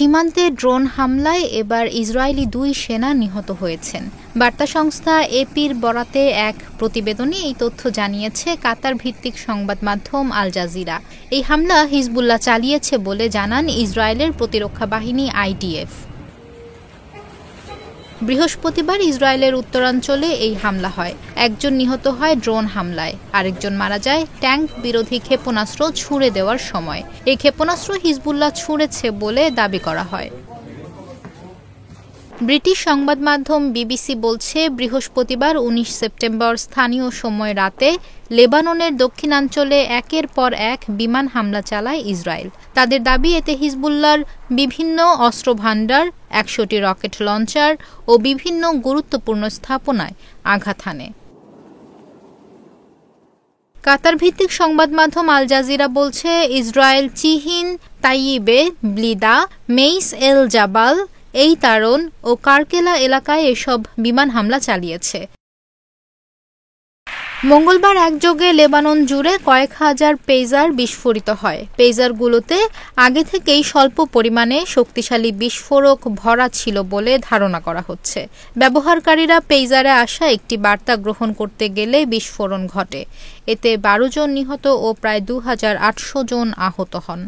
সীমান্তে ড্রোন হামলায় এবার ইসরায়েলি 2 সেনা নিহত হয়েছেন। বার্তা সংস্থা এপির বরাতে এক প্রতিবেদনে এই তথ্য জানিয়েছে কাতার ভিত্তিক সংবাদ মাধ্যম আল জাজিরা। এই হামলা হিজবুল্লাহ চালিয়েছে বলে জানান ইসরায়েলের প্রতিরক্ষা বাহিনী আইডিএফ। বৃহস্পতিবার ইসরায়েলের উত্তরাঞ্চলে এই হামলা হয়। একজন নিহত হয় ড্রোন হামলায়, আরেকজন মারা যায় ট্যাঙ্ক বিরোধী ক্ষেপণাস্ত্র ছুড়ে দেওয়ার সময়। এই ক্ষেপণাস্ত্র হিজবুল্লাহ ছুড়েছে বলে দাবি করা হয়। ব্রিটিশ সংবাদ মাধ্যম বিবিসি বলছে, বৃহস্পতিবার 19 সেপ্টেম্বর স্থানীয় সময় রাতে লেবাননের দক্ষিণাঞ্চলে একের পর এক বিমান হামলা চালায় ইসরায়েল। তাদের দাবি, এতে হিজবুল্লাহর বিভিন্ন অস্ত্রভান্ডার, 100টি রকেট লঞ্চার ও বিভিন্ন গুরুত্বপূর্ণ স্থাপনায় আঘাত হানে। কাতার ভিত্তিক সংবাদ মাধ্যম আল জাজিরা বলছে, ইসরায়েল চিহিন, তাইয়িবে, ব্লিদা, মেইস এল জাবাল, এই তারন ও কারকেলা এলাকায় এসব বিমান হামলা চালিয়েছে। মঙ্গলবার একযোগে লেবানন জুড়ে কয়েক হাজার পেজার বিস্ফোরিত হয়। পেজারগুলোতে আগে থেকেই স্বল্প পরিমাণে শক্তিশালী বিস্ফোরক ভরা ছিল বলে ধারণা করা হচ্ছে। ব্যবহারকারীরা পেজারে আসা একটি বার্তা গ্রহণ করতে গেলে বিস্ফোরণ ঘটে। এতে 12 জন নিহত ও প্রায় 2800 জন আহত হন।